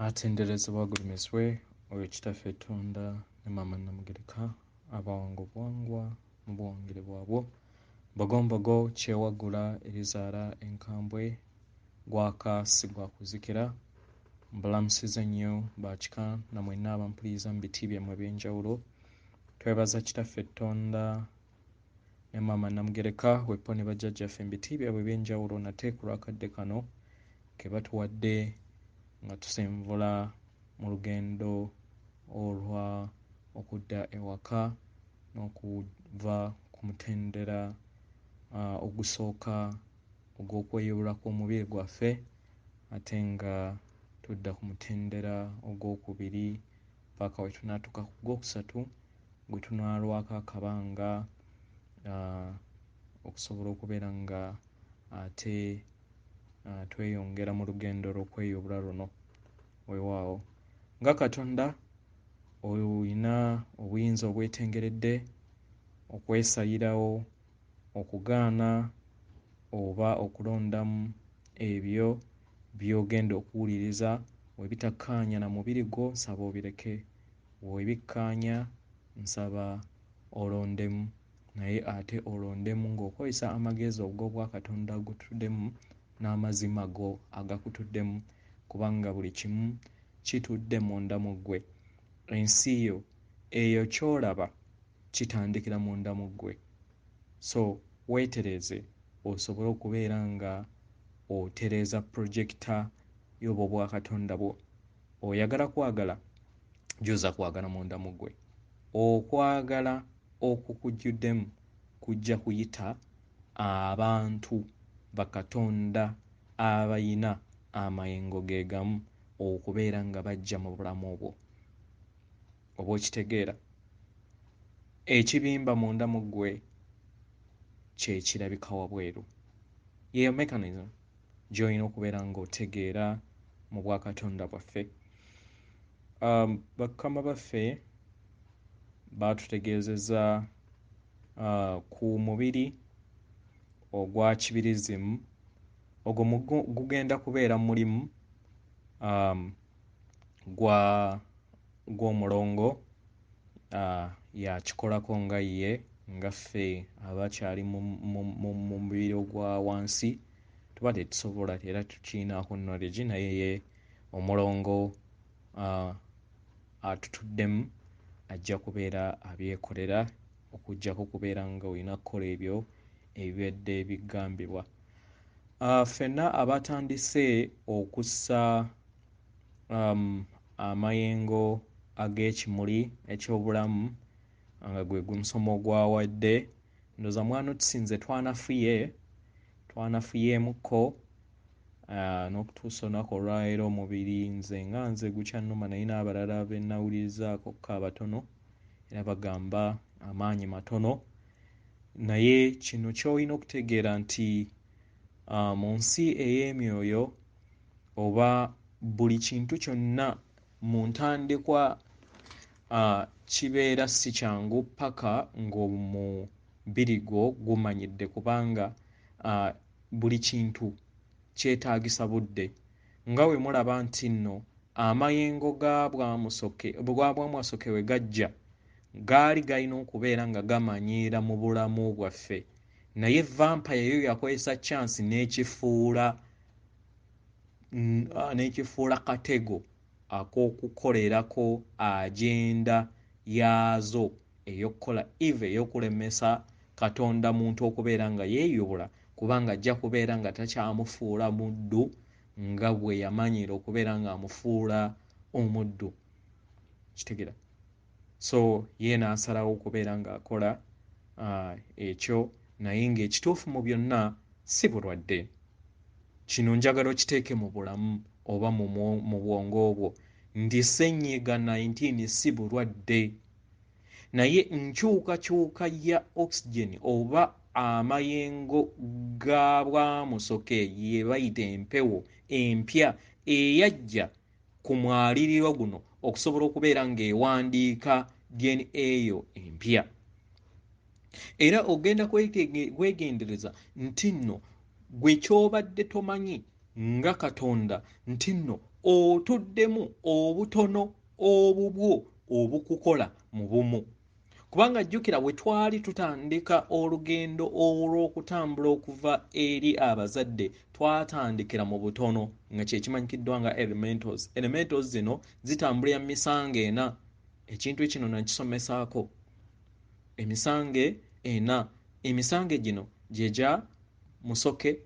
Atenderezebwa agulumizibwe oyo kitaffe Tonda ne Maama Namugereka abawango bwangwa mu buwangire bwabwo Bogombogo kyewagula erizaala enkambwe gwaka si gwakuzikira mbalamusiza nnyo bakika na mwenna abampuliriza mu biti byammwe eby'enjawulo twebaza kitaffe Tonda ne Maama Namugereka wepo ne Bajjajjaffe mu biti byabwe eby'enjawulo nate ku lwakadde kano ke batuwadde nga tusenvula mu lugendo olwa okudda ewaka n'okuva ku mutendera ogusooka ogw'okweyubula kw'omubiri gwaffe ate nga tudda ku mutendera ogwokubiri paka we tunaatuuka ku gwokusatu gwe tunaalwako akabanga okusobola okubeera nga ate tweyongera mu lugendo lw'okweyubula luno weewaawo nga Katonda oyina obuyinza obwetengeredde okwesayirawo okugaana oba okulondamu ebyo by'ogenda okuwuliriza we bitakkaanya na mubiri gwo nsaba obireke we bikkaanya nsaba olondemu naye ate olondemu ng'okozesa amagezi og'obwakatonda agutuddemu n'amazima go agakutuddemu kubanga buli kimu kitudde munda mu ggwe ensi yo eyo ky'olaba kitandikira munda mu ggwe so weetereze osobole okubeera nga otereeza pulojekita y'obwo obwakatonda bwo oyagala kwagala gy'oza kwagala munda mu ggwe okwagala okukujjuddemu kujja kuyita abantu bakatonda abayina amayengo ge gamu okubeera nga bajja mu bulamu obwo oba okitegeera ekibimba munda mu ggwe kye kirabika wabweru yeyo mechanism gy'olina okubeera ng'otegeera mu bwakatonda bwaffe bakama baffe baatutegeezezza ku mubiri ogwa kibirizimu ogwo gugenda kubeera mulimu gw'omulongo yakikolako nga ye nga ffe abakyali mu mubiri ogwa wansi tuba tetusobola era tukiinaako knowledge naye ye omulongo atutuddemu ajja kubeera abyekolera okuggyako kubeera nga olina kukola ebyo ebibadde bigambibwa ffenna abatandise okussa amayengo ag'ekimuli eky'obulamu nga gwe gumusoma ogwawadde ndooza mwana otusinze twanafuyeemukko n'okutuusa olunaku olwaleero omubiri nze gukyannuma naye n'abalala be nnawulirizaakokko abatono era bagamba amaanyi matono naye kino ky'olina okutegeera nti mu nsi ey'emyoyo oba buli kintu kyonna mu ntandikwa kibeera si kyangu paka ng'omubiri gwo gumanyidde kubanga buli kintu kyetaagisa budde nga bwe mulaba nti nno amayengo ga bwamwasoke we gajja gaali galina okubeera nga gamanyiira mu bulamu bwaffe naye vampire yo yakozesa chance n'ekifuula katego ak'okukolerako agenda yaazo ey'okukola eve ey'okulemesa katonda muntu okubeera nga yeeyubula kubanga ajja kubeera nga takyamufuula muddu nga bwe yamanyiira okubeera ng'amufuula omuddu kitegera so ye n'asalawo okubeera ng'akola ekyo naye ng'ekituufu mu byonna si bulwadde kino njagala okiteeke mu bulamu oba mu bwongo bwo nti ssennyiga 19 si bulwadde naye nkyukakyuka ya oxygen oba amayengo ga bwamusoke ye bayita empewo empya eyajja ku mwaliiriro guno okusobola okubeera ng'ewandiika DNA yo empya era ogenda kwegendereza nti nno gwe ky'obadde tomanyi nga Katonda nti nno otuddemu obutono obubwo obukukola mu bumu. Kubanga jjukira bwe twali tutandika olugendo olw'okutambula okuva eri abazadde twatandikira mu butono nga kye kimanyikiddwa nga elementals. Elementals zino zitambulira misango ena. Ekintu ekino nakisomesaako. Emisango ena. Emisango gino gyegya Musoke,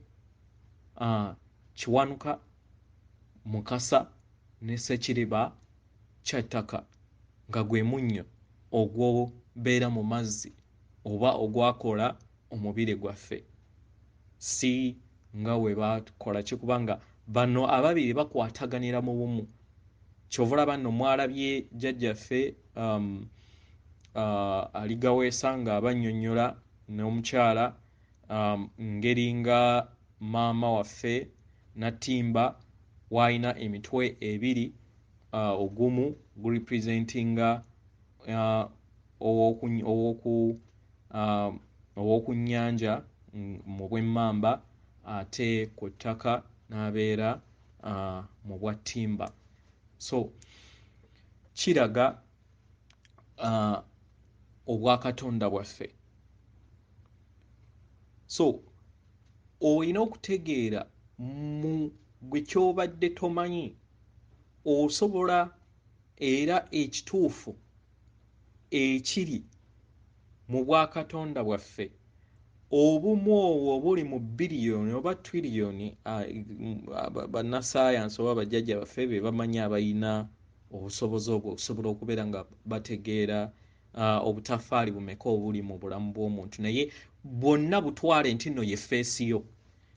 Kiwanuka, Mukasa ne Ssekiriba Kyattaka nga gwe munnyo ogwobeera mu mazzi oba ogwakola omubiri gwaffe. Si nga we bakola kikubanga bano ababiri bakwataganira mu bumu. Kyovula banno mwalabye jjajjaffe aligaweesa nga abannyonnyola n'omukyala ngeri nga maama waffe Nattimba w'alina emitwe ebiri, ogumu gurepresentinga ow'oku nnyanja mu bw'emmamba ate ku ttaka n'abeera mu bwa ttimba. So kiraga obwakatonda bwaffe. So olina okutegeera mu gwe kyobadde tomanyi osobola era ekituufu ekiri mu bwakatonda bwaffe obumu obwo obuli mu biliyoni oba triliyoni. Bannassaayansi oba bajjajja baffe be bamanyi abalina obusobozi obwo okusobola okubeera nga bategeera obutafaali bumeka obuli mu bulamu bw'omuntu, naye bwonna butwale nti nno ye feesi yo.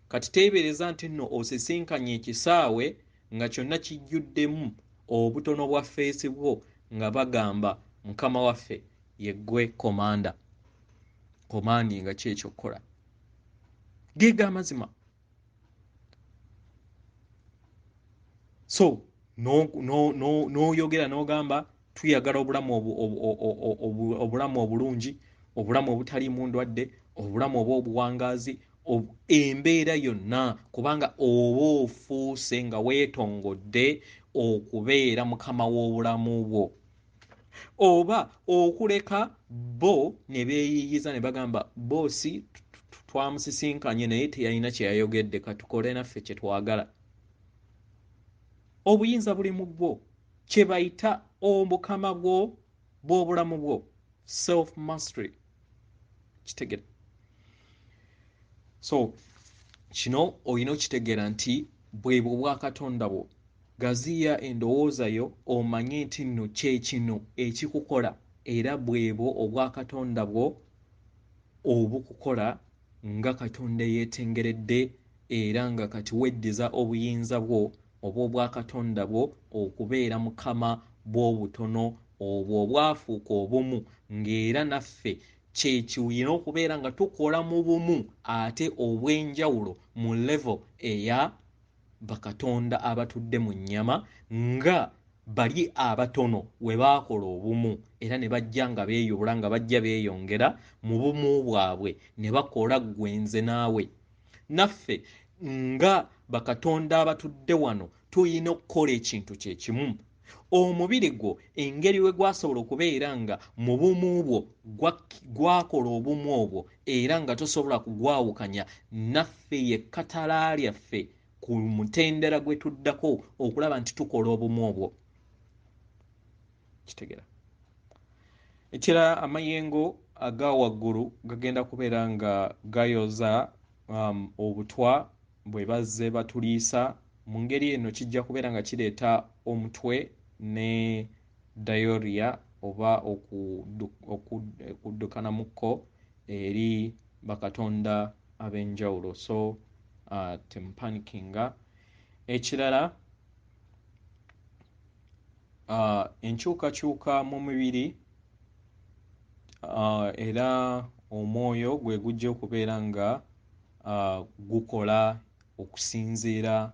Kati teebereza nti nno osisinkanye ekisaawe nga kyonna kijjuddemu obutono bwa feesi bwo nga bagamba Mukama waffe yeggwe komanda. Komandi nga ki ekyokkola? Geega amazima. So n'oyogera n'ogamba tuyagala obulamu obulungi, obulamu obutaliimu ndwadde, obulamu obw'obuwangaazi, embeera yonna, kubanga oba ofuuse nga weetongodde okubeera mukama w'obulamu bwo. Oba okuleka bo ne beeyiyiza ne bagamba boosi twamusisinkanye naye teyalina kye yayogedde, katukole naffe kye twagala. Obuyinza buli mu bwo, kye bayita obukama bw'obulamu bwo, self mastery. Kitegera. So kino olina okitegeera nti bwebwo bwakatonda bwo. Gaziya endowooza yo omanye nti nno kye kino ekikukola era bwebwo obwakatonda bwo obukukola nga Katonda yeetengeredde era nga kati weddiza obuyinza bwo oba obwakatonda bwo okubeera mukama bw'obutono obwo obwafuuka obumu, ng'era naffe kyekiyina okubeera nga tukola mu bumu ate obw'enjawulo mu level eya bakatonda abatudde mu nnyama nga bali abatono we baakola obumu era ne bajja nga beeyobula nga bajja beeyongera mu bumu bwabwe ne bakola gwenze naawe. Naffe nga bakatonda abatudde wano tuyina okukola ekintu kye kimu. Omubiri gwo engeri we gwasobola okubeera nga mu bumu bwo gwakola obumu obwo era nga tosobola kugwawukanya naffe ye katala lyaffe ku mutendera gwe tuddako okulaba nti tukola obumu obwo. Kitegera. Ekirala amayengo aga waggulu gagenda kubeera nga gayoza obutwa bwe bazze batuliisa. Mu ngeri eno kijja kubeera nga kireeta omutwe ne diarrhea oba okuddukanamuko eri bakatonda ab'enjawulo. So tempanikinga. Ekirala enkyukakyuka mu mubiri era omwoyo gwe gujja okubeera nga gukola okusinziira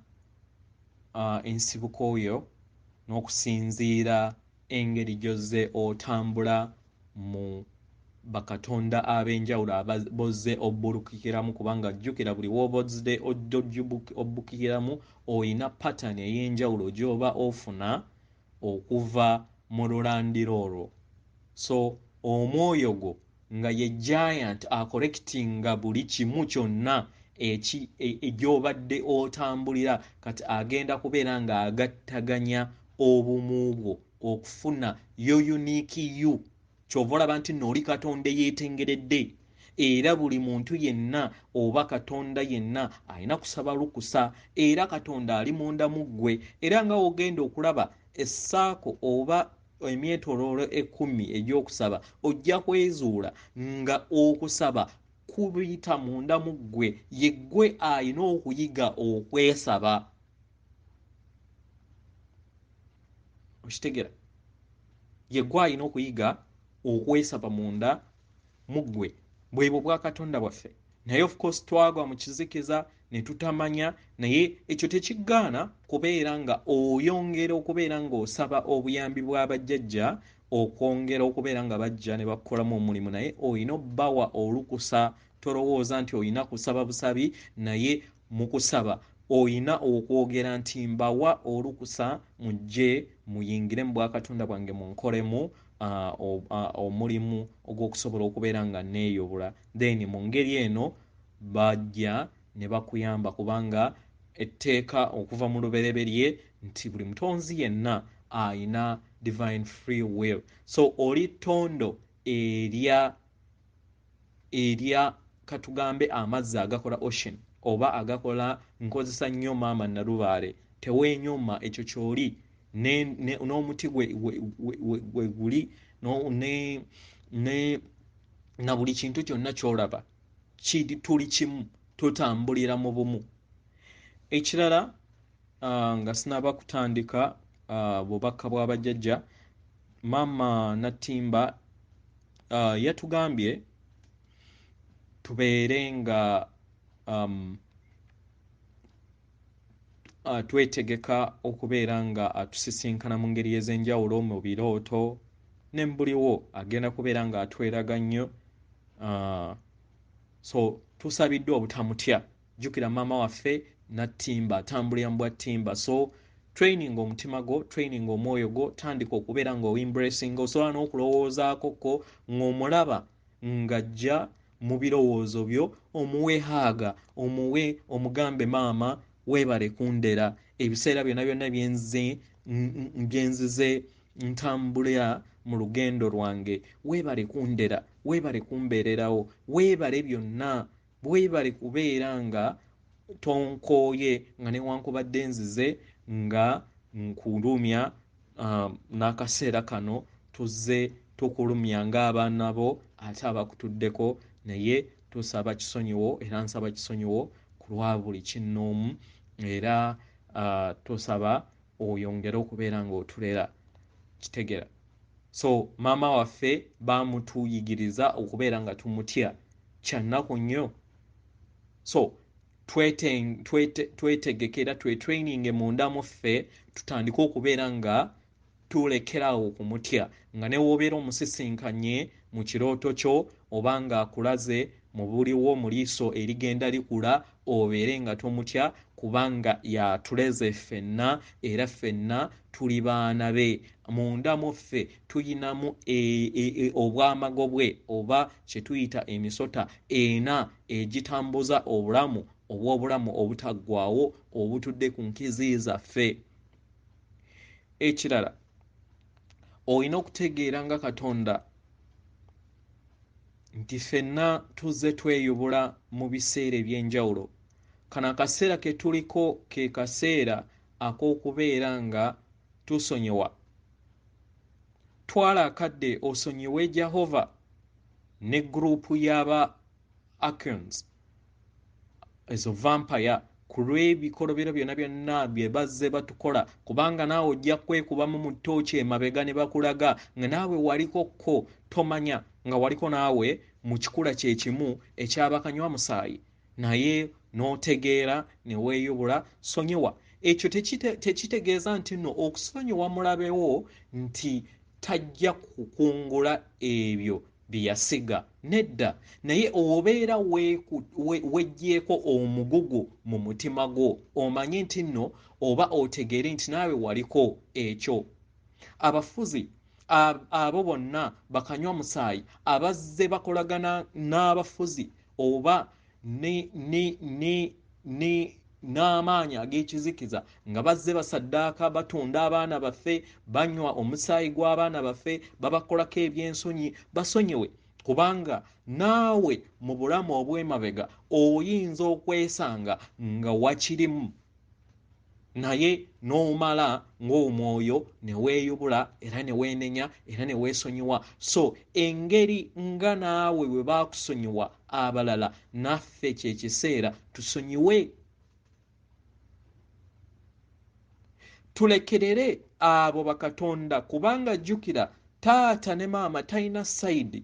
ensibuko yo n'okusinziira engeri gy'ozze otambula mu bakatonda ab'enjawulo abozze obbulukikiramu, kubanga jjukira buli w'obozze obbukikiramu oyina pattern ey'enjawulo gy'oba ofuna okuva mu lulandiro olwo. So omwoyo gwo nga ye giant acollectinga buli kimu kyonna egyobadde otambulira, kati agenda kubeera nga agattaganya obumu bwo okufuna yo unique you. Kyova olaba nti nno oli Katonda yeetengeredde, era buli muntu yenna oba Katonda yenna alina kusaba lukusa, era Katonda ali munda mu ggwe. Era nga ogenda okulaba essaako oba emyetoloolo 10 egy'okusaba, ojja kwezuula nga okusaba kubiyita munda mu ggwe, ye ggwe alina okuyiga okwesaba. Okitegera? Ye ggwe alina okuyiga okwesaba munda mu ggwe. Bwebwo bwa Katonda bwaffe. Naye of course twagwa mu kizikiza ne tutamanya, naye ekyo tekigaana kubeera nga oyongera okubeera ng'osaba obuyambi bwa bajjajja, okwongera okubeera nga bajja ne bakolamu omulimu, naye olina obbawa olukusa. Tolowooza nti olina kusaba busabi, naye mu kusaba olina okwogera nti mbawa olukusa mujje muyingire mu bwakatonda bwange munkolemu omulimu ogw'okusobola okubeera nga neeyobula. Then mu ngeri eno bajja ne bakuyamba, kubanga etteeka okuva mu lubereberye nti buli mutonzi yenna ayina divine free will. So oli ttondo erya katugambe amazzi agakola ocean oba agakola, nkozesa nnyo maama Nalubaale, teweenyuma ekyo kyoli n'omuti gwe guli na buli kintu kyonna ky'olaba tuli kimu, tutambulira mu bumu. Ekirala nga sinaba kutandika bubaka bwa bajjajja, maama Natimba yatugambye tubeere nga twetegeka okubeera nga atusisinkana mu ngeri ez'enjawulo mu birooto, ne buliwo agenda kubeera nga atweraga nnyo. So tusabiddwa obutamutya. Jjukira maama waffe Natimba atambulira mu bwa Timba. So training omutima gwo, training omwoyo gwo, tandika okubeera nga embracing, osobola n'okulowoozaako ko ng'omulaba ng'ajja mu birowoozo byo, omuwe haaga, omugambe maama weebale kundera ebiseera byonna byonna byenzize ntambulira mu lugendo lwange, weebale kundera, weebale kumbeererawo, weebale byonna, weebale kubeera nga tonkooye nga newankubadde nzize nga nkulumya n'akaseera kano tuzze tukulumya ng'abaana bo ate abakutuddeko, naye tusaba kisonyiwo era nsaba kisonyiwo ku lwa buli kinnoomu, era tusaba oyongere okubeera ng'otulera. Kitegera? So maama waffe baamutuyigiriza okubeera nga tumutya, kyannaku nnyo. So twetegekera, twetraininge munda mu ffe, tutandike okubeera nga tulekerawo okumutya, nga ne w'obeera omusisinkanye mu kirooto kyo oba nga akulaze mu buliwo mu liiso erigenda likula, obeere nga tomutya, kubanga yatuleze ffenna era ffenna tuli baana be. Munda mu ffe tuyinamu obwamago bwe oba kye tuyita emisota ena egitambuza obulamu obutaggwaawo obutudde ku nkizi zaffe. Ekirala, olina okutegeera nga Katonda nti ffenna tuzze tweyubula mu biseera eby'enjawulo. Kano akaseera ke tuliko ke kaseera ak'okubeera nga tusonyiwa. Twala akadde osonyiwe Jehova ne gurupu y'aba Akons, ezo vampire, ku lw'ebikolobero byonna byonna bye bazze batukola, kubanga naawe ojja kwekubamu mu ttooki emabega ne bakulaga nga naawe waliko ko tomanya, nga waliko naawe mu kikula kye kimu ekyabakanywa musaayi, naye n'otegeera ne weeyubula. Sonyiwa. Ekyo tekitegeeza nti nno okusonyiwa mulabewo nti tajja kukungula ebyo byeyasiga nedda naye obeera weggyeko omugugu mu mutima gwo omanye nti nno oba otegeere nti naawe waliko ekyo. Abafuzi abo bonna bakanywa musaayi abazze bakolagana n'abafuzi oba n'amaanyi ag'ekizikiza nga bazze basaddaaka batunda abaana baffe banywa omusaayi gw'abaana baffe babakolako ebyensonyi basonyiwe kubanga naawe mu bulamu obw'emabega oyinza okwesanga nga wakirimu naye n'omala ng'omwoyo ne weeyubula era ne weenenya era ne weesonyiwa. So engeri nga naawe bwe baakusonyiwa abalala naffe kye kiseera tusonyiwe. Tulekerere abo bakatonda kubanga jjukira taata ne maama talina sayidi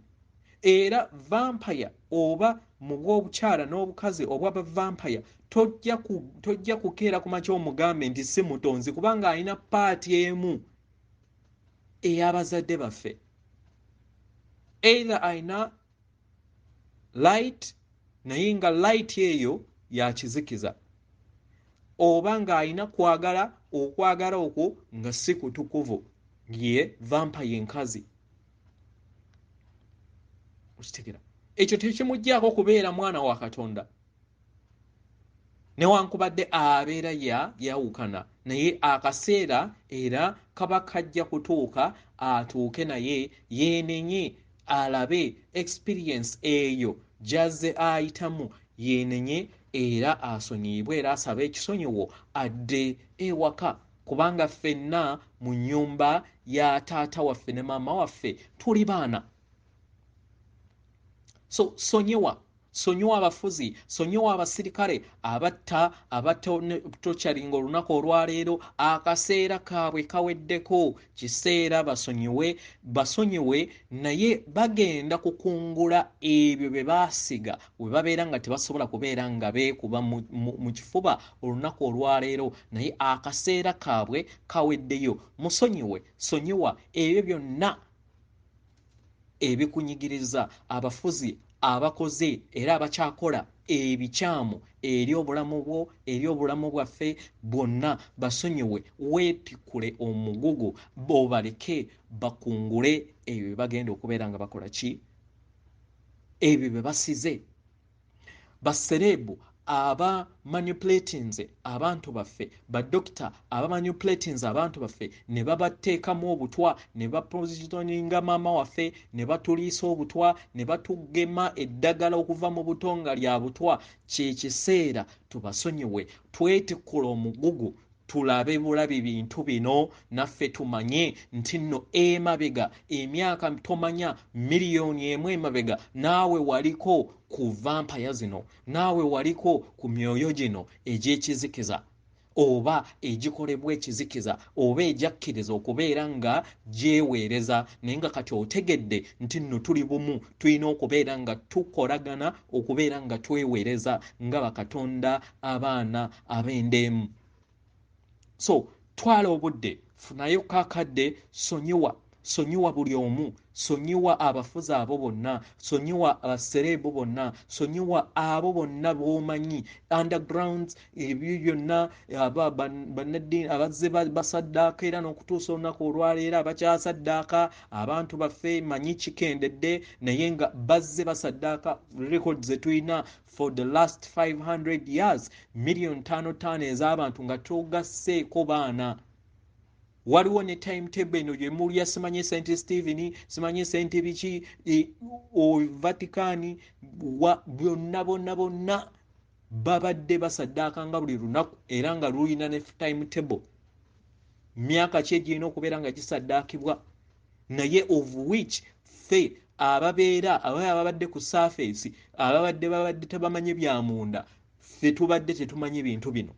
era vampire oba mu bw'obukyala n'obukazi obw'aba vampire tojja kukeera ku makya omugambe nti si mutonzi kubanga alina paati emu ey'abazadde baffe. Either alina light naye nga light eyo ya kizikiza oba ng'alina okwagala okwo nga si kutukuvu ye vampire enkazi. Okitegera ekyo tekimuggyako kubeera mwana wa Katonda newankubadde abeera yawukana naye akaseera era kaba kajja kutuuka atuuke naye yeenenye alabe experience eyo gy'azze ayitamu yeenenye era asonyiyibwe era asabe ekisonyiwo adde ewaka kubanga ffenna mu nnyumba ya taata waffe ne maama waffe tuli baana. So sonyiwa abafuzi, sonyiwa abasirikale abatta tokyalinga olunaku olwaleero akaseera kaabwe kaweddeko kiseera basonyiwe naye bagenda kukungula ebyo bye baasiga bwe babeera nga tebasobola kubeera nga beekuba mu kifuba olunaku olwaleero naye akaseera kaabwe kaweddeyo. Sonyiwa ebyo byonna ebikunyigiriza abafuzi abakoze era abakyakola ebikyamu eri obulamu bwo eri obulamu bwaffe bwonna basonyiwe weetikule omugugu bobaleke bakungule ebyo bagenda okubeera nga bakola ki ebyo bye basize. Baserebu aba manipulatinze abantu baffe badokita aba manipulatinze abantu baffe ne babateekamu obutwa ne bapositioninga maama waffe ne batuliisa obutwa ne batugema eddagala okuva mu butonga lya butwa kye kiseera tubasonyiwe twetikula omugugu tulabe bulabi bintu bino naffe tumanye nti nno emabega emyaka tomanya miliyoni emu emabega naawe waliko ku vampire zino naawe waliko ku myoyo gino egy'ekizikiza oba egikolebwa ekizikiza oba ejakkiriza okubeera nga gyeweereza naye nga kati otegedde nti nno tuli bumu tulina okubeera nga tukolagana okubeera nga tweweereza nga bakatonda abaana ab'endeemu. So twala obudde funayo kakadde sonyiwa buli omu sonyiwa abafuzi abo bonna sonyiwa abaserebu bonna sonyiwa abo bonna b'omanyi undergrounds ebyo byonna bannaddiini abazze basaddaaka era n'okutuusa olunaku olwaleero abakyasaddaaka abantu baffe manyi kikendedde naye nga bazze basaddaaka records ze tulina for the last 500 years million 5 ez'abantu nga tugasseeko baana. Waliwo ne timetable eno gye mulya simanye St. Stephen simanye St. biki Vatican bonna babadde basaddaaka nga buli lunaku era nga lulina ne timetable myaka ki egirina okubeera nga gisaddaakibwa naye of which ffe ababadde ku surface babadde tebamanye bya munda ffe tubadde tetumanyi bintu bino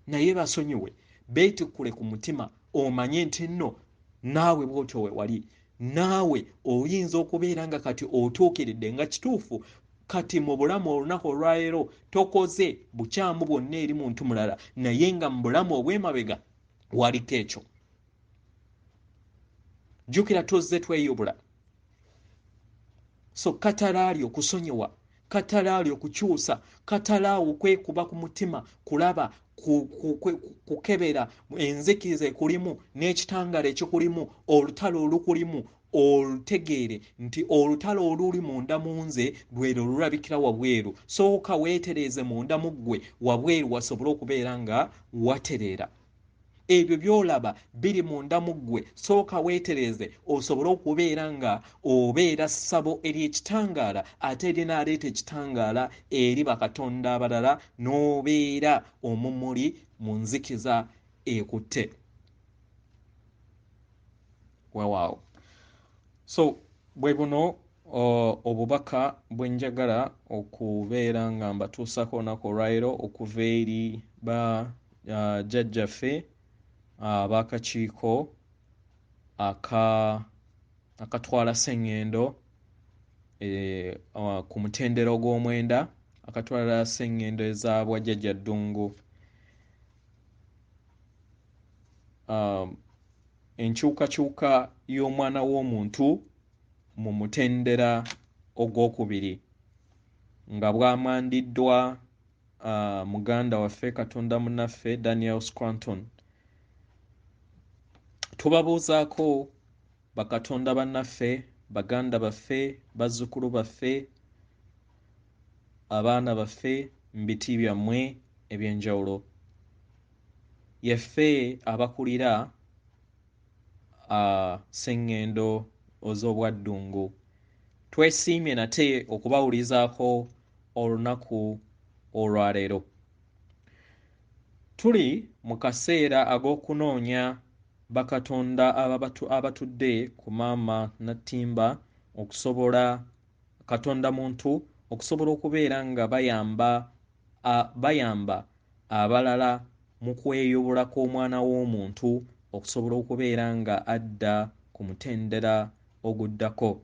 naye basonyiwe beetikule ku mutima omanye nti nno naawe bw'otyo we wali naawe oyinza okubeera nga kati otuukiridde nga kituufu kati mu bulamu olunaku olwaleero tokoze bukyamu bwonna eri muntu mulala naye nga mu bulamu obw'emabega waliko ekyo. Jjukira tuzze tweyubula so katalali okusonyiwa, katalali okukyusa, katalaawo okwekuba ku mutima, kulaba kukebera enzikiriza ekulimu n'ekitangaala ekikulimu, olutalo olukulimu, olutegeere nti olutalo oluli munda mu nze lwero lulabikira wabweru. Sooka weetereeze munda mu ggwe wabweru wasobole okubeera nga watereera. Ebyo by'olaba biri munda mu ggwe, sooka weetereeze osobole okubeera nga obeera ssabo ery'ekitangaala ate erinaaleeta ekitangaala eri bakatonda abalala, n'obeera omumuli mu nzikiza ekutte. Weewaawo. So bwe buno obubaka bwe njagala okubeera nga mbatuusako olunaku olwaleero okuva eri jjajjaffe ab'akakiiko akatwala sseŋŋendo ku mutendera ogw'omwenda, akatwala sseŋŋendo eza bwajjajja ddungu. Enkyukakyuka y'omwana w'omuntu mu mutendera ogwokubiri nga bwamandiddwa muganda waffe Katonda munnaffe Daniel Scranton. Tubabuuzaako bakatonda bannaffe, baganda baffe, bazzukulu baffe, abaana baffe mu biti byammwe eby'enjawulo. Yaffe abakulira sseŋŋendo ez'obwaddungu, twesiimye nate okubawulizaako olunaku olwaleero. Tuli mu kaseera ag'okunoonya bakatonda abatudde ku maama Nattimba, okusobola katonda muntu okusobola okubeera nga bayamba abalala mu kweyubula kw'omwana w'omuntu, okusobola okubeera nga adda ku mutendera oguddako.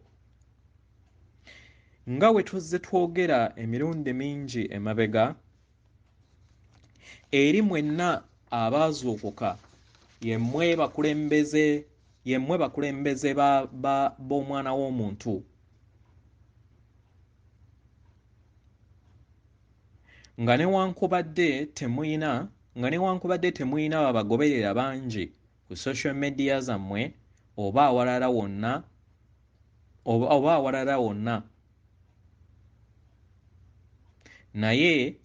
Nga bwe tuzze twogera emirundi mingi emabega, eri mwenna abaazuukuka yemmwe bakulembeze b'omwana w'omuntu. Nga newankubadde temuyina babagoberera bangi ku social media zammwe oba awalala wonna, naye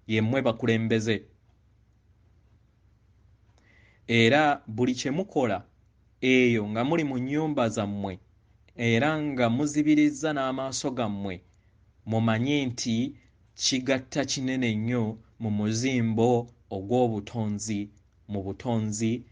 yemmwe bakulembeze. Era buli kye mukola eyo nga muli mu nnyumba zammwe era nga muzibirizza n'amaaso gammwe, mumanye nti kigatta kinene nnyo mu muzimbo ogw'obutonzi mu butonzi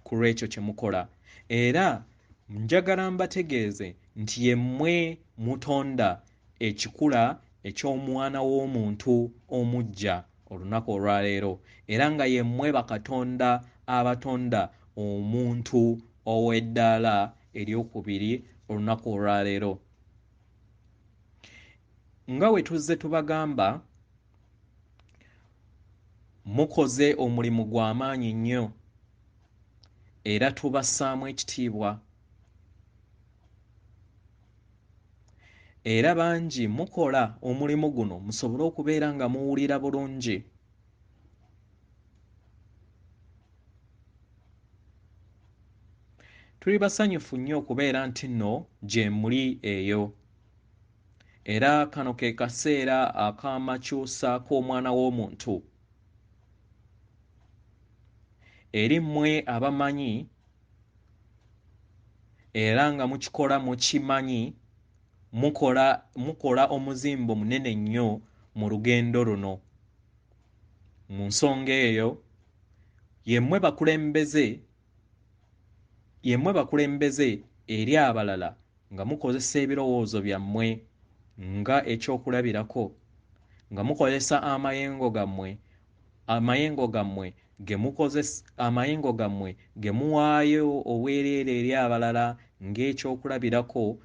ku lw'ekyo kye mukola. Era njagala mbategeeze nti yemmwe mutonda ekikula eky'omwana w'omuntu omuggya olunaku olwaleero, era nga yemmwe bakatonda abatonda omuntu ow'eddaala eryokubiri olunaku olwaleero. Nga bwe tuzze tubagamba, mukoze omulimu gw'amaanyi nnyo era tubassaamu ekitiibwa. Era bangi mukola omulimu guno musobole okubeera nga muwulira bulungi. Tuli basanyufu nnyo okubeera nti nno gye muli eyo. Era kano ke kaseera ak'amakyusa k'omwana w'omuntu. Eri mmwe abamanyi era nga mukikola mukimanyi, mukola omuzimbo munene nnyo mu lugendo luno. Mu nsonga eyo yemmwe bakulembeze eri abalala nga mukozesa ebirowoozo byammwe nga ekyokulabirako, nga mukozesa amayengo gammwe ge muwaayo obwereere eri abalala ng'ekyokulabirako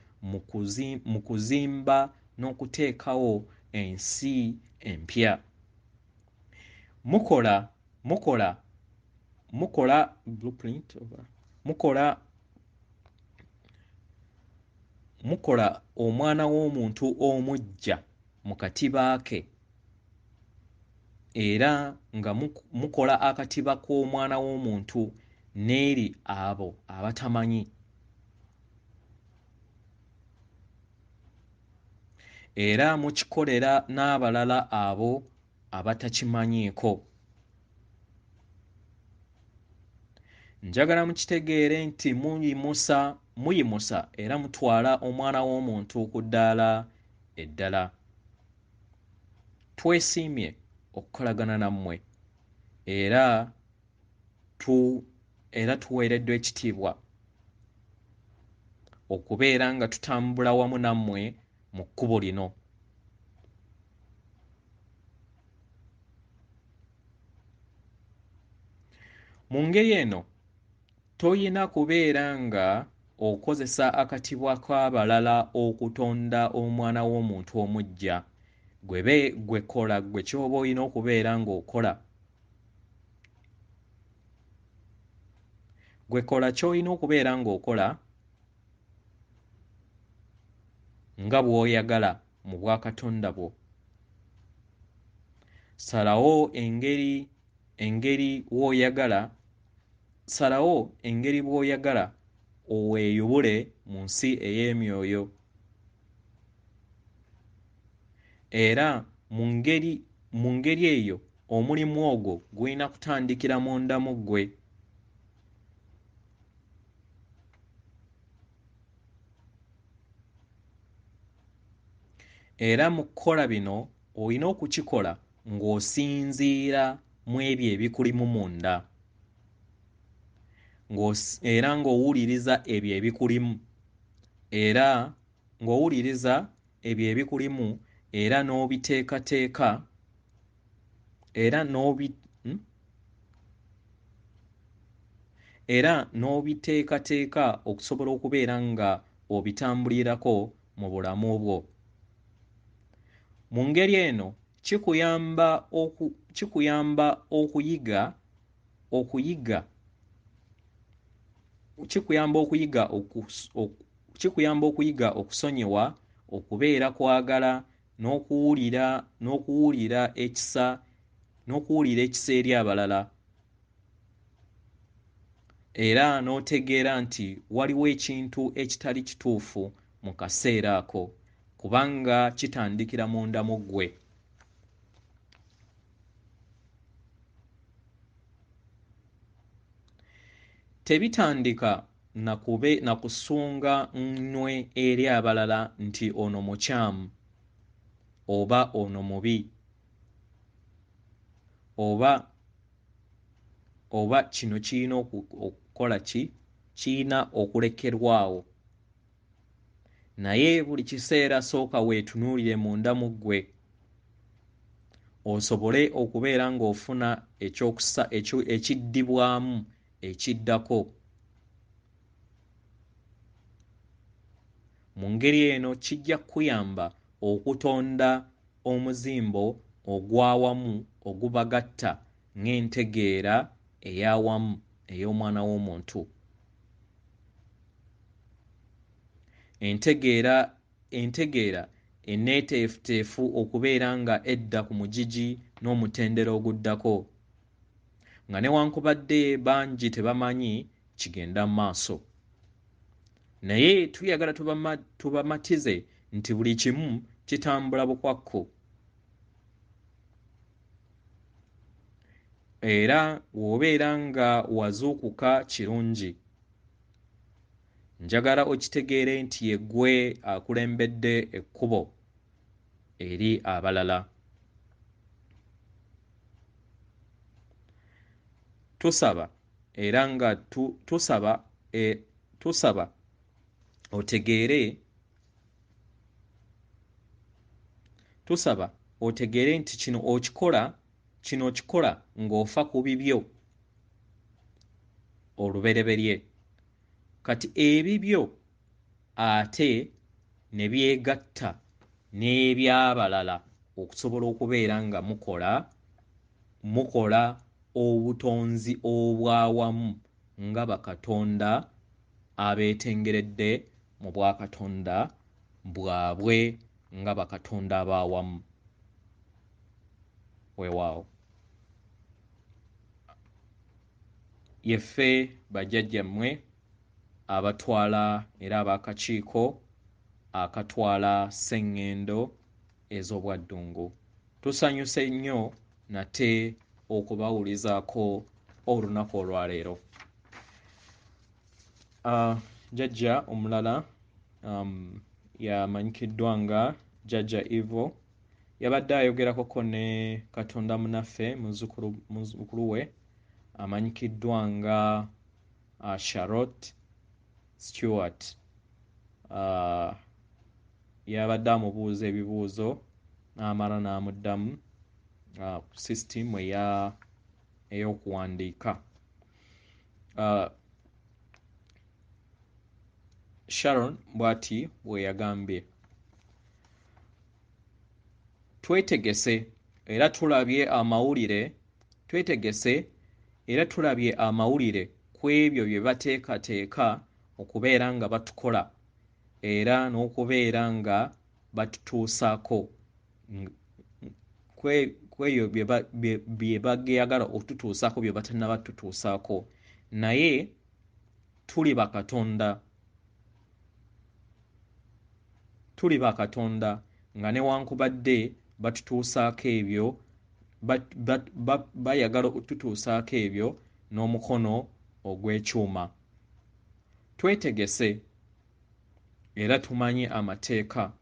mu kuzimba n'okuteekawo ensi empya. Mukola blueprint, mukola omwana w'omuntu omuggya mu katiba ke era nga mukola akatiba k'omwana w'omuntu n'eri abo abatamanyi era mukikolera n'abalala abo abatakimanyiiko. Njagala mukitegeere nti muyimusa era mutwala omwana w'omuntu ku ddaala eddala. Twesiimye okukolagana nammwe era tuweereddwa ekitiibwa okubeera nga tutambula wamu nammwe mu kkubo lino. Mu ngeri eno toyina kubeera nga okozesa akatibwa k'abalala okutonda omwana w'omuntu omuggya. Gwe kola gwe ky'oba olina okubeera ng'okola. Gwe kola ky'olina okubeera ng'okola nga bw'oyagala mu bwakatonda bwo. Salawo engeri w'oyagala, salawo engeri bw'oyagala oweeyubule mu nsi ey'emyoyo. Era mu ngeri eyo omulimu ogwo gulina kutandikira munda mu ggwe. Era mu kukola bino olina okukikola ng'osinziira mu ebyo ebikulimu munda era ng'owuliriza ebyo ebikulimu era ng'owuliriza ebyo ebikulimu era n'obiteekateeka era n'obiteekateeka okusobola okubeera nga obitambulirako mu bulamu bwo. Mu ngeri eno kikuyamba okuyiga okusonyiwa, okubeera kwagala n'okuwulira ekisa eri abalala. Era n'otegeera nti waliwo ekintu ekitali kituufu mu kaseera ako kubanga kitandikira munda mu ggwe. Tebitandika na kusunga nnwe eri abalala nti ono mukyamu oba ono mubi oba kino kirina okukola kirina okulekerwawo. Naye buli kiseera sooka weetunuulire munda mu ggwe osobole okubeera ng'ofuna ekiddibwamu ekiddako. Mu ngeri eno kijja kukuyamba okutonda omuzimbo ogw'awamu ogubagatta ng'entegeera ey'awamu ey'omwana w'omuntu. Entegeera enneeteefuteefu okubeera nga edda ku mugigi n'omutendera oguddako, nga newankubadde bangi tebamanyi kigenda mu maaso. Naye tuyagala tubamatize nti buli kimu kitambula bukwakku. Era bw'obeera nga wazuukuka kirungi. Njagala okitegeere nti ye ggwe akulembedde ekkubo eri abalala. Tusaba era nga tusaba otegeere nti kino okikola ng'ofa ku bibyo olubereberye. Kati ebibyo ate ne byegatta n'eby'abalala okusobola okubeera nga mukola obutonzi obwawamu nga bakatonda abeetengeredde mu bwakatonda bwabwe nga bakatonda ab'awamu. Weewaawo. Yeffe bajjajjammwe abatwala era ab'akakiiko akatwala sseŋŋendo ez'obwaddungu. Tusanyuse nnyo nate okubawulizaako olunaku olwaleero. Jjajja omulala yamanyikiddwa nga Jjajja Evil yabadde ayogerakoko ne Katonda munaffe muzzukulu we amanyikiddwa nga Charlotte Stewart. Yabadde amubuuza ebibuuzo n'amala n'amuddamu ku sisitimu ey'okuwandiika. Sharon bw'ati bwe yagambye, twetegese era tulabye amawulire ku ebyo bye bateekateeka okubeera nga batukola era n'okubeera nga batutuusaako ku ebyo bye bageyagala okututuusaako bye batannaba tutuusaako, naye tuli bakatonda nga newankubadde batutuusaako ebyo bayagala okututuusaako ebyo n'omukono ogw'ekyuma. Twetegese era tumanye amateeka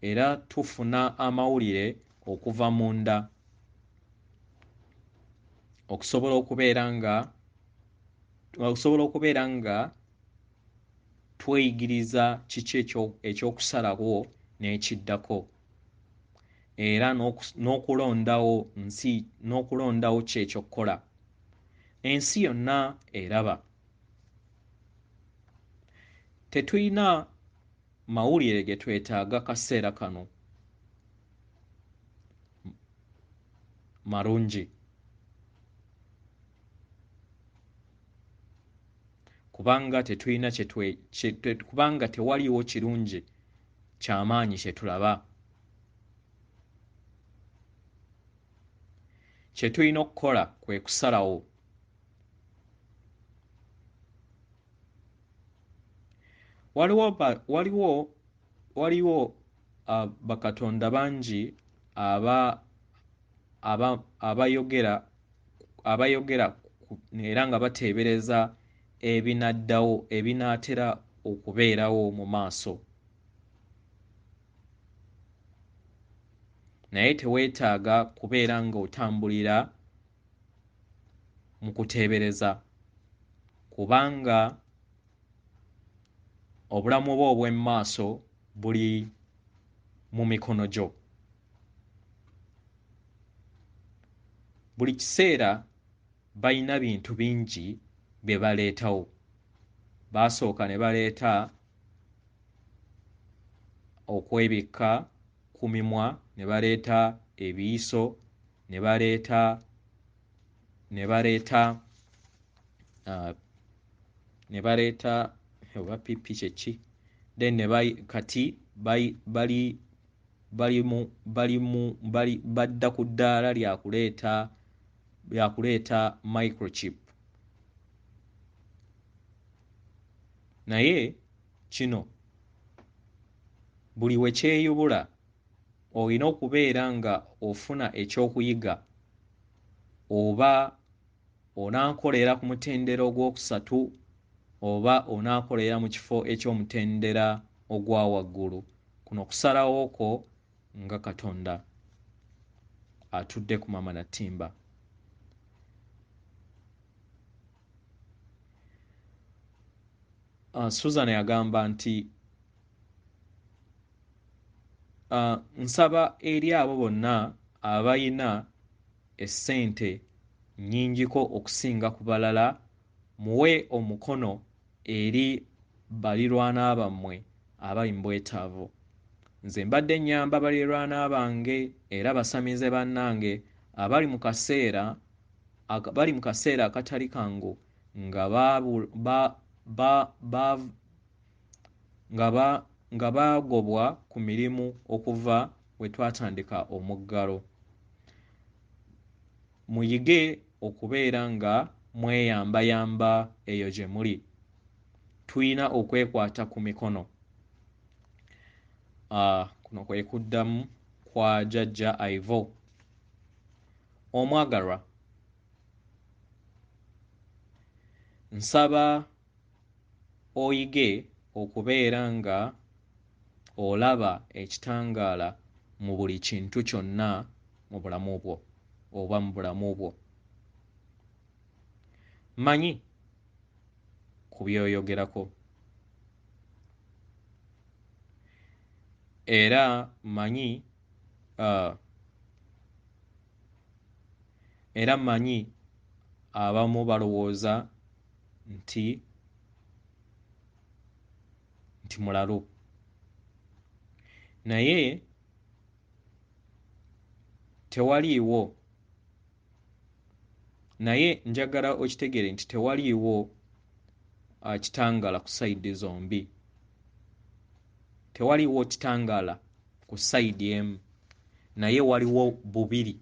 era tufuna amawulire okuva munda okusobola okubeera nga tweyigiriza kiki ekyokusalawo n'ekiddako era n'okulondawo ky'ekyokukola. Ensi yonna eraba. Tetuyina mawulire ge twetaaga kaseera kano malungi, kubanga tewaliwo kirungi ky'amaanyi kye tulaba. Kye tulina okukola kwe kusalawo. Waliwo bakatonda bangi abayogera era nga bateebereza ebinaatera okubeerawo mu maaso, naye teweetaaga kubeera ng'otambulira mu kuteebereza, kubanga obulamu bwo obw'emu maaso buli mu mikono gyo. Buli kiseera balina bintu bingi bye baleetawo. Baasooka ne baleeta okwebikka ku mimwa, ne baleeta ebiyiso, ne baleeta oba pipi kyeki, then kati badda ku ddaala lyakuleeta microchip. Naye kino buli we kyeyubula olina okubeera nga ofuna ekyokuyiga, oba onaakolera ku mutendera ogwokusatu oba onaakolera mu kifo eky'omutendera ogwa waggulu. Kuno kusalawo kwo nga Katonda atudde ku mama na ttimba. Susan yagamba nti nsaba eri abo bonna abayina essente nnyingiko okusinga ku balala, muwe omukono eri balirwana bammwe abali mu bwetaavu. Nze mbadde nnyamba balirwana bange era basamize bannange abali mu kaseera akatali kangu nga nga baagobwa ku mirimu okuva we twatandika omuggalo. Muyige okubeera nga mweyambayamba eyo gye muli. Tuyina okwekwata ku mikono. Kuno kwe kuddamu kwa jjajja Ivo. Omwagalwa, nsaba oyige okubeera nga olaba ekitangaala mu buli kintu kyonna mu bulamu bwo oba mu bulamu bwo. Manyi ku by'oyogerako era manyi abamu balowooza nti mulalu, naye tewaliiwo, naye njagala okitegeere nti tewaliiwo kitangaala ku sayidi zombi. Tewaliiwo kitangaala ku sayidi emu, naye waliwo bubiri.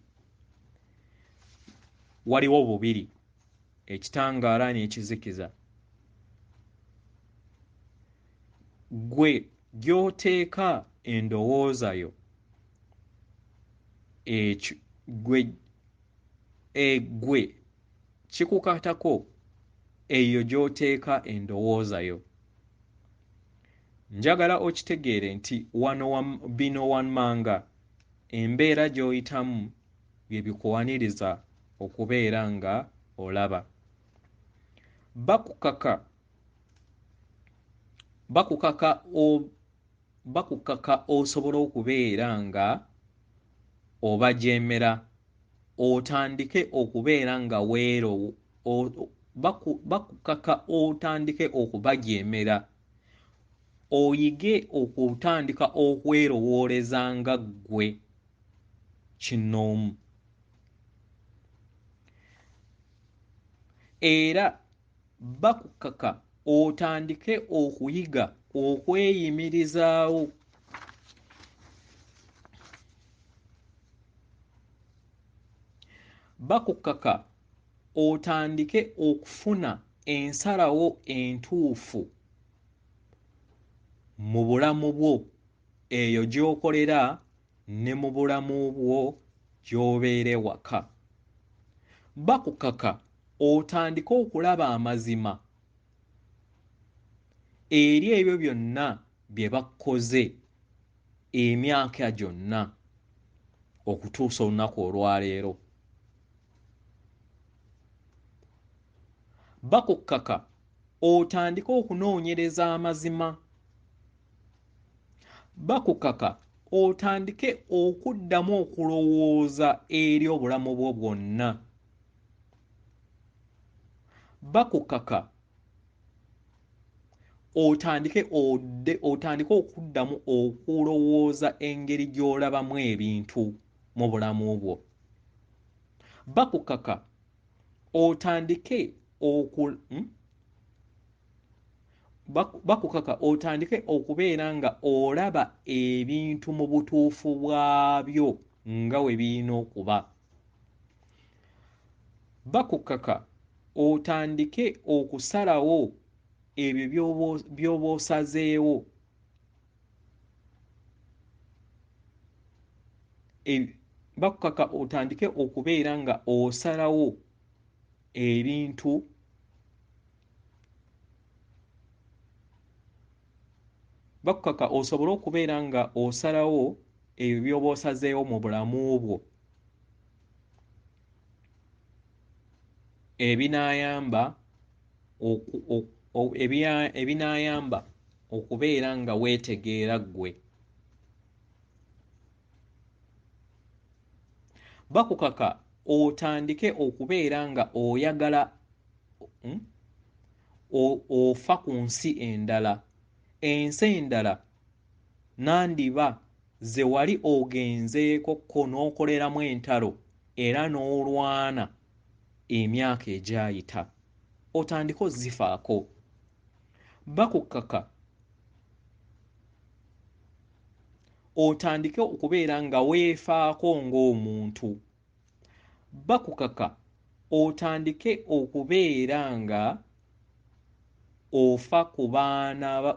Waliwo bubiri, ekitangaala n'ekizikiza. Gwe gy'oteeka endowooza yo, gwe kikukatako eyo gy'oteeka endowooza yo. Njagala okitegeere nti bino wammanga embeera gy'oyitamu bye bikuwaniriza okubeera nga olaba. Bakukaka osobola okubeera nga obajeemera, otandike okubeera nga bakukaka otandike okubajeemera, oyige okutandika okwerowooleza nga ggwe kinnoomu. Era bakukaka otandike okuyiga okweyimirizaawo. Bakukaka otandike okufuna ensalawo entuufu mu bulamu bwo, eyo gy'okolera ne mu bulamu bwo gy'obeera ewaka. Bakukaka otandike okulaba amazima eri ebyo byonna bye bakoze emyaka gyonna okutuusa olunaku olwaleero. Bakukaka otandike okunoonyereza amazima. Bakukaka otandike okuddamu okulowooza eri obulamu bwo bwonna. Bakukaka otandike okuddamu okulowooza engeri gy'olabamu ebintu mu bulamu bwo. Bakukaka otandike okubeera nga olaba ebintu mu butuufu bwabyo nga we birina okuba. Bakukaka otandike okusalawo ebyo by'oba osazeewo. Bakukaka otandike okubeera nga osalawo ebintu bakukaka osobole okubeera nga osalawo ebyo by'oba osazeewo mu bulamu bwo ebinaayamba okubeera nga weetegeera ggwe. Bakukaka otandike okubeera nga oyagala ofa ku nsi endala. Ensi endala nandiba ze wali ogenzeeko ko n'okoleramu entalo era n'olwana emyaka egyayita, otandike ozifaako. Bakukaka otandike okubeera nga weefaako ng'omuntu. Bakukaka otandike okubeera nga ofa ku baana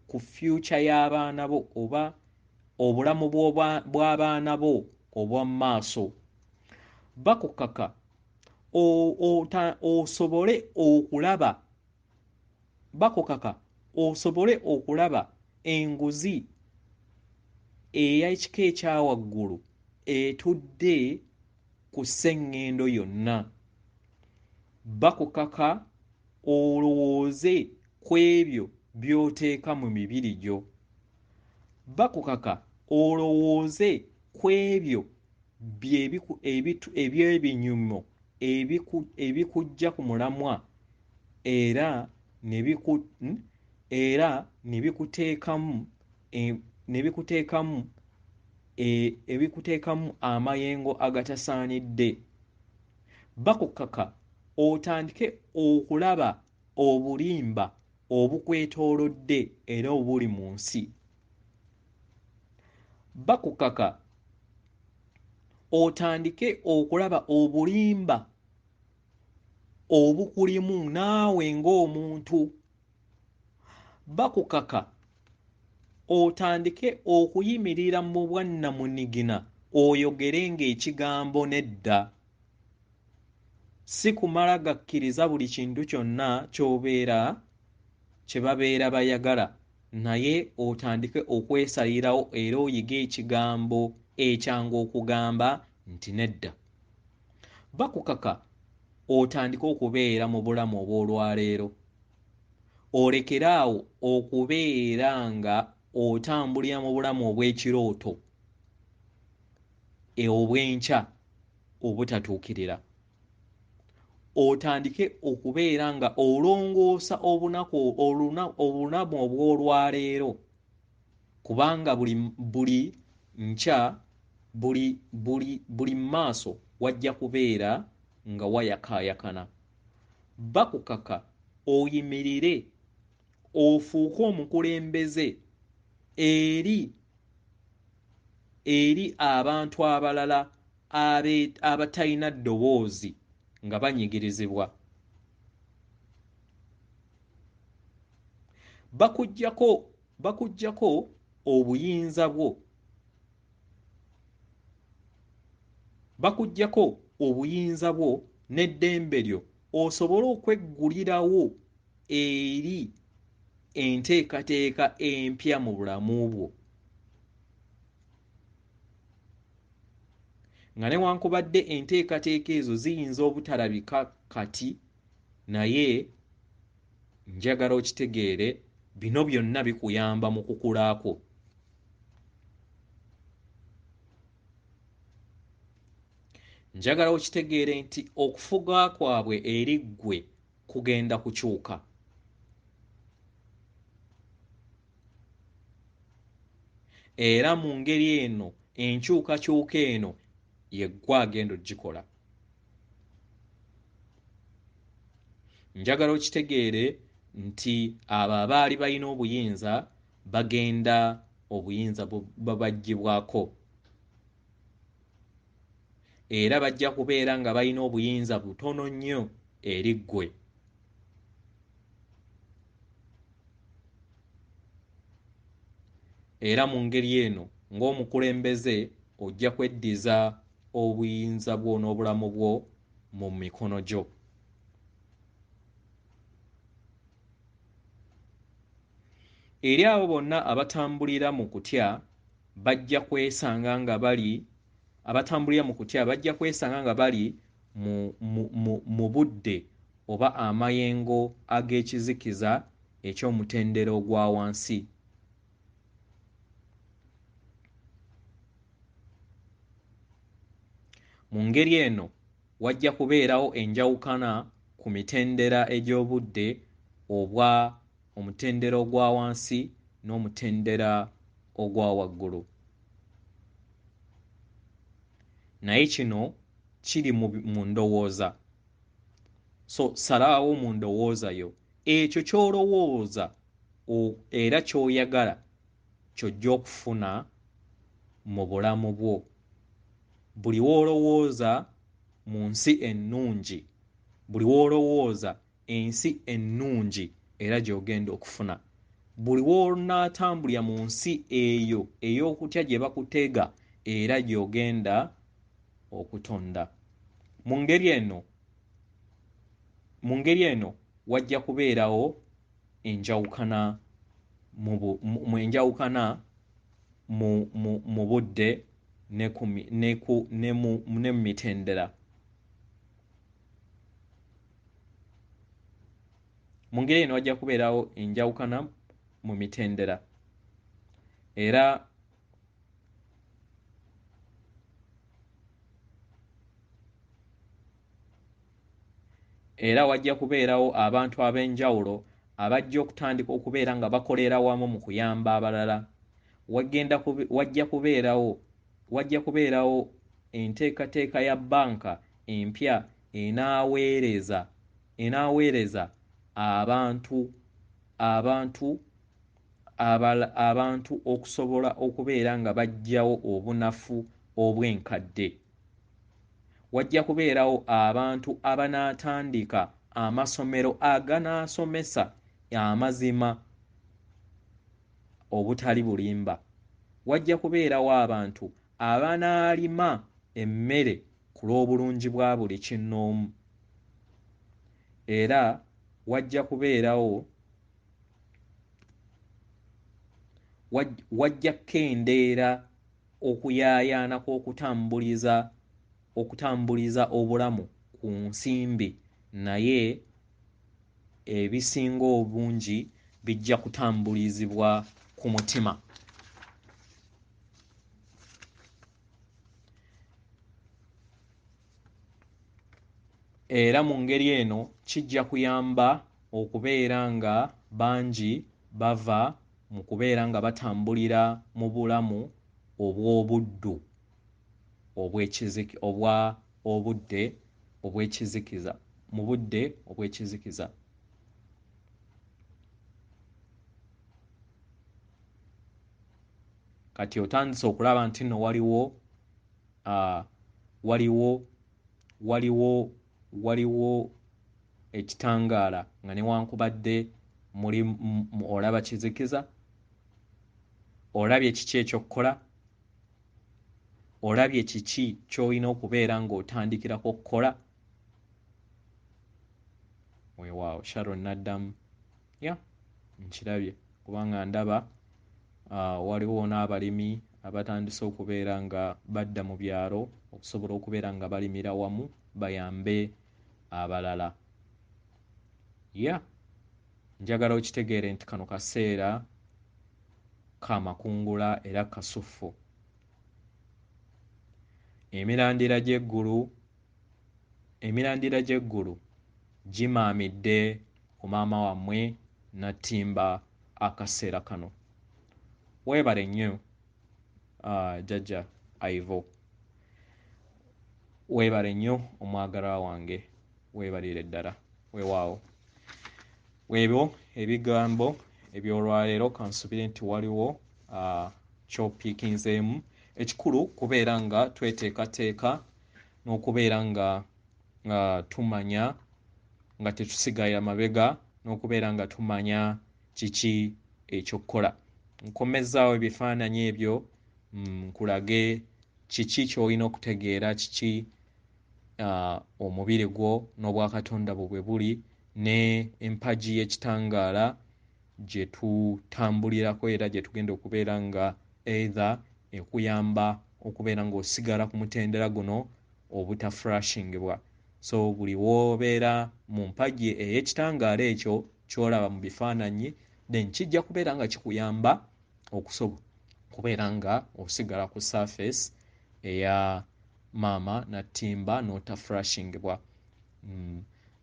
ku future y'abaana bo oba obulamu bw'abaana bo obw'omu maaso. Bakukaka osobole okulaba enguzi ey'ekika ekyawaggulu etudde ku sseŋŋendo yonna. Bakukaka olowooze ku ebyo by'oteeka mu mibiri gyo. Bakukaka olowooze ku ebyo eby'ebinyumo ebikujja ku mulamwa era ebikuteekamu amayengo agatasaanidde. Bakukaka otandike okulaba obulimba obukwetoolodde era obuli mu nsi. Bakukaka otandike okulaba obulimba obukulimu naawe ng'omuntu. Bakukaka otandike okuyimirira mu bwannamunigina oyogere ng'ekigambo nedda. Si kumala gakkiriza buli kintu kyonna kye babeera bayagala, naye otandike okwesalirawo era oyige ekigambo ekyangu okugamba nti nedda. Bakukaka otandike okubeera mu bulamu obw'olwaleero. Olekeraawo okubeera nga otambulira mu bulamu obw'ekirooto obw'enkya obutatuukirira. Otandike okubeera nga olongoosa obulamu obw'olwaleero, kubanga buli nkya buli maaso wajja kubeera nga wayakaayakana. Bakukaka oyimirire ofuuke omukulembeze eri abantu abalala abatalina ddoboozi nga banyigirizibwa. Bakuggyako obuyinza bwo. Bakuggyako obuyinza bwo n'eddembe lyo osobole okweggulirawo eri enteekateeka empya mu bulamu bwo. Nga newankubadde enteekateeka ezo ziyinza obutalabika kati, naye njagala okitegeere bino byonna bikuyamba mu kukulaako. Njagala okitegeere nti okufuga kwabwe eri ggwe kugenda kukyuka. Era mu ngeri eno enkyukakyuka eno yeggwe agenda ogikola. Njagala okitegeere nti abo abaali balina obuyinza bagenda obuyinza babaggyibwako. Era bajja kubeera nga balina obuyinza butono nnyo eri ggwe. Era mu ngeri eno ng'omukulembeze ojja kweddiza obuyinza bwo n'obulamu bwo mu mikono gyo. Eri abo bonna abatambulira mu kutya bajja kwesanga nga bali mu budde oba amayengo ag'ekizikiza eky'omutendera ogwa wansi. Mu ngeri eno wajja kubeerawo enjawukana ku mitendera egy'obudde obwa omutendera ogwa wansi n'omutendera ogwa waggulu. Naye kino kiri mu ndowooza. So salaawo mu ndowooza yo ekyo ky'olowooza era ky'oyagala ky'ojja okufuna mu bulamu bwo. Buli w'olowooza mu nsi ennungi, buli w'olowooza ensi ennungi era gy'ogenda okufuna. Buli w'onaatambulira mu nsi eyo ey'okutya gye bakutega era gy'ogenda okutonda. Mu ngeri eno wajja kubeerawo enjawukana mu budde ne mu mitendera. Mu ngeri eno wajja kubeerawo enjawukana mu mitendera era wajja kubeerawo abantu ab'enjawulo abajja okutandika okubeera nga bakolera wamu mu kuyamba abalala. Wajja kubeerawo enteekateeka ya bbanka empya enaaweereza abantu okusobola okubeera nga baggyawo obunafu obw'enkadde. Wajja kubeerawo abantu abanaatandika amasomero aganaasomesa amazima obutali bulimba. Wajja kubeerawo abantu abanaalima emmere ku lw'obulungi bwa buli kinnoomu. Era wajja kukendeera okuyaayaana kw'okutambuliza obulamu ku nsimbi, naye ebisinga obungi bijja kutambulizibwa ku mutima. Era mu ngeri eno kijja kuyamba okubeera nga bangi bava mu kubeera nga batambulira mu bulamu obw'obudde obw'ekizikiza. Kati otandise okulaba nti nno waliwo ekitangaala nga newankubadde olaba kizikiza, olabye kiki ekyokukola, olabye kiki ky'olina okubeera ng'otandikirako okukola. Weewaawo Sharon n'addamu nkirabye kubanga ndaba waliwo n'abalimi abatandise okubeera nga badda mu byalo okusobola okubeera nga balimira wamu bayambe abalala. Njagala okitegeere nti kano kaseera ka makungula era kasuffu. Emirandira gy'eggulu gimaamidde ku maama wammwe Nattimba akaseera kano. Weebale nnyo jjajja Ivo, weebale nnyo omwagalwa wange, weebalire ddala. Weewaawo weebyo ebigambo eby'olwaleero. Kansubire nti waliwo ky'opiikinzeemu. Ekikulu kubeera nga tweteekateeka n'okubeera nga tumanya nga tetusigalira mabega, n'okubeera nga tumanya kiki ekyokukola. Nkomezzaawo ebifaananyi ebyo nkulage kiki ky'olina okutegeera, kiki omubiri gwo n'obwakatonda bwo bwe buli, ne empagi y'ekitangaala gye tutambulirako era gye tugenda okubeera nga either ekuyamba okubeera ng'osigala ku mutendera guno obutafurashingibwa. So buli w'obeera mu mpagi ey'ekitangaala ekyo ky'olaba mu bifaananyi, then kijja kubeera nga kikuyamba okubeera nga osigala ku surface eya maama Nattimba n'otafurashingibwa.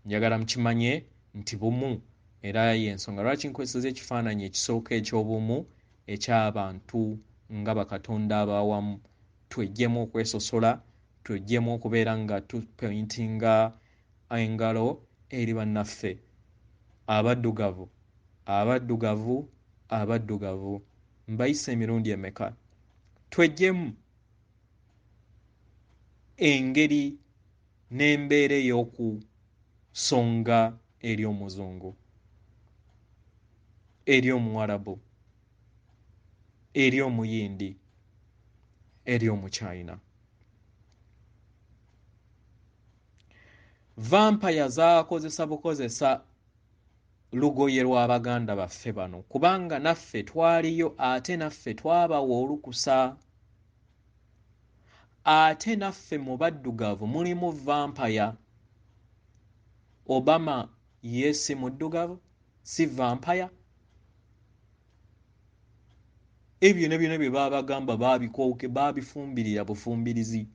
Njagala mukimanye nti bumu, era y'ensonga lwaki nkozesa ekifaananyi ekisooka eky'obumu eky'abantu nga bakatonda ab'awamu. Tweggyemu okwesosola, tweggyemu okubeera nga tupointinga engalo eri bannaffe abaddugavu. mbayise emirundi emeka twejjemu engeri n'embeera ey'okusonga eri omuzungu, eri omuwarabu, eri omuyindi, eri omuchina. Vampire zaakozesa bukozesa lugoye lw'Abaganda baffe bano kubanga naffe twaliyo ate naffe twabawa olukusa. Ate naffe mu baddugavu mulimu vampire. Obama yesi muddugavu si vampire. Ebyo ne byonna bye baabagamba baabifumbirira bufumbirizi.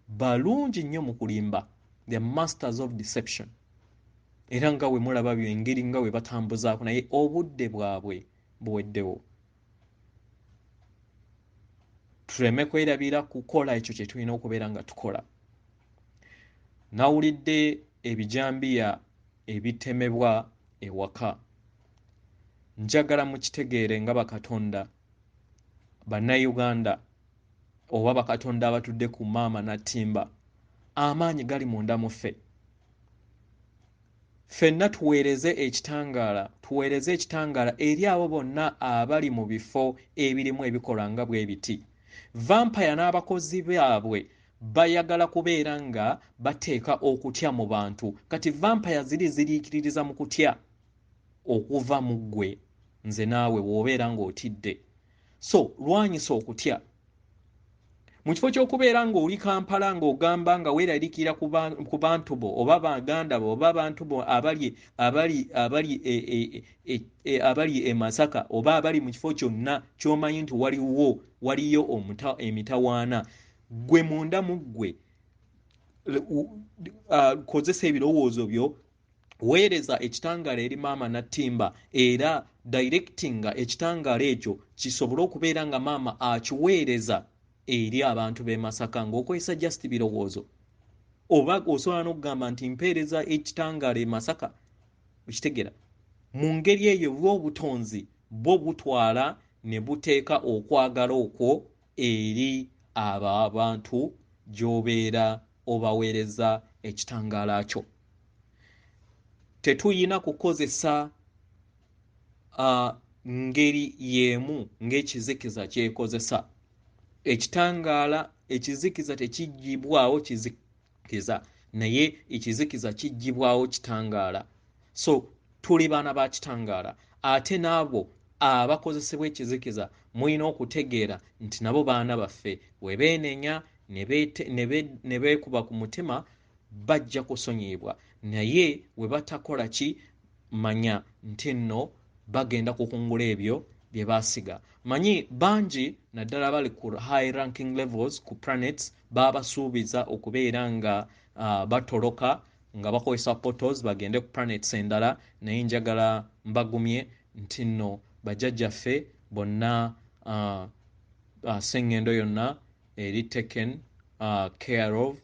Balungi nnyo mu kulimba, the masters of deception. Era nga we mulaba byengeri nga we batambuzaako naye obudde bwabwe buweddewo. Tuleme kwerabira kukola ekyo kye tulina okubeera nga tukola. Nawulidde ebijambiya ebitemebwa ewaka. Njagala mukitegeere nga bakatonda bannayuganda oba bakatonda abatudde ku maama Nattimba, amaanyi gali munda mu ffe. Ffenna tuweereze ekitangaala eri abo bonna abali mu bifo ebirimu ebikolwa nga bwe biti. Vampire n'abakozi baabwe bayagala kubeera nga bateeka okutya mu bantu. Kati vampire ziriikiririza mu kutya okuva mu ggwe nze naawe w'obeera ng'otidde. So lwanyisa okutya. Mu kifo ky'okubeera ng'oli Kampala ng'ogamba nga weeraliikirira ku bantu bo oba baganda bo oba abantu bo abali e Masaka oba abali mu kifo kyonna ky'omanyi nti waliyo emitawaana, gwe munda mu ggwe kozesa ebirowoozo byo, weereza ekitangaala eri maama Nattimba era directinga ekitangaala ekyo kisobole okubeera nga maama akiweereza eri abantu b'e Masaka ng'okozesa just birowoozo. Oba osobola n'okugamba nti mpeereza ekitangaala e Masaka, okitegeera. Mu ngeri eyo lw'obutonzi bo butwala ne buteeka okwagala okwo eri abantu gy'obeera obaweereza ekitangaala kyo. Tetuyina kukozesa ngeri y'emu ng'ekizikiza kyekozesa. Ekitangaala ekizikiza tekiggyibwawo kizikiza, naye ekizikiza kiggyibwawo kitangaala. So tuli baana ba kitangaala, ate n'abo abakozesebwa ekizikiza mulina okutegeera nti nabo baana baffe. We beenenya ne beekuba ku mutima bajja kusonyiyibwa, naye we batakola ki, manya nti nno bagenda kukungula ebyo bye baasiga. Manyi bangi naddala bali ku high ranking levels ku planets babasuubiza okubeera nga batoloka nga bakozesa portals bagende ku planets endala, naye njagala mbagumye nti nno bajjajjaffe bonna sengendo yonna eri taken care of.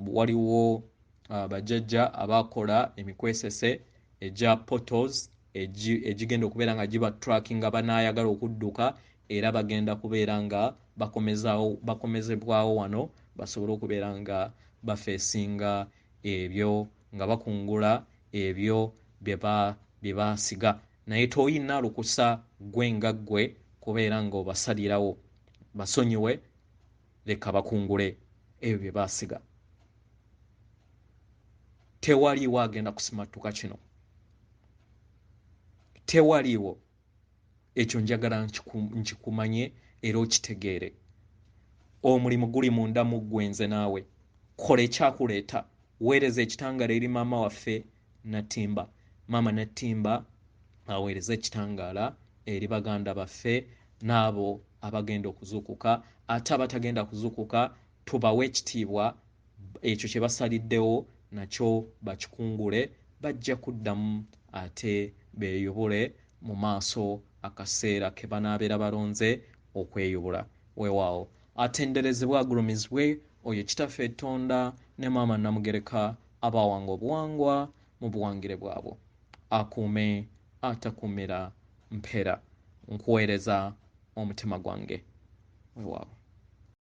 Waliwo bajjajja abakola emikwesese egya portals egigenda okubeera nga giba tracking banaayagala okudduka, era bagenda kubeera nga bakomezebwawo wano basobole okubeera nga bafeesinga ebyo nga bakungula ebyo bye baasiga. Naye toyina lukusa gwe nga ggwe kubeera nga obasalirawo basonyiwe, leka bakungule ebyo bye baasiga. Tewaliiwo agenda kusimattuka kino. Tewaliiwo. Ekyo njagala nkikumanye era okitegeere. Omulimu guli munda mu ggwe nze naawe. Kola ekyakuleeta. Weereza ekitangaala eri maama waffe Nattimba. Maama Nattimba aweereza ekitangaala eri baganda baffe n'abo abagenda okuzuukuka. Ate abatagenda kuzuukuka tubawe ekitiibwa, ekyo kye basaliddewo nakyo bakikungule, bajja kuddamu ate beeyubule mu maaso akaseera ke banaabeera balonze okweyubula. Weewaawo atenderezebwa agulumizibwe oyo kitaffe Ettonda ne maama Namugereka abawanga obuwangwa mu buwangire bwabwe. Akuume atakumira mpera nkuweereza omutima gwange. Weewaawo.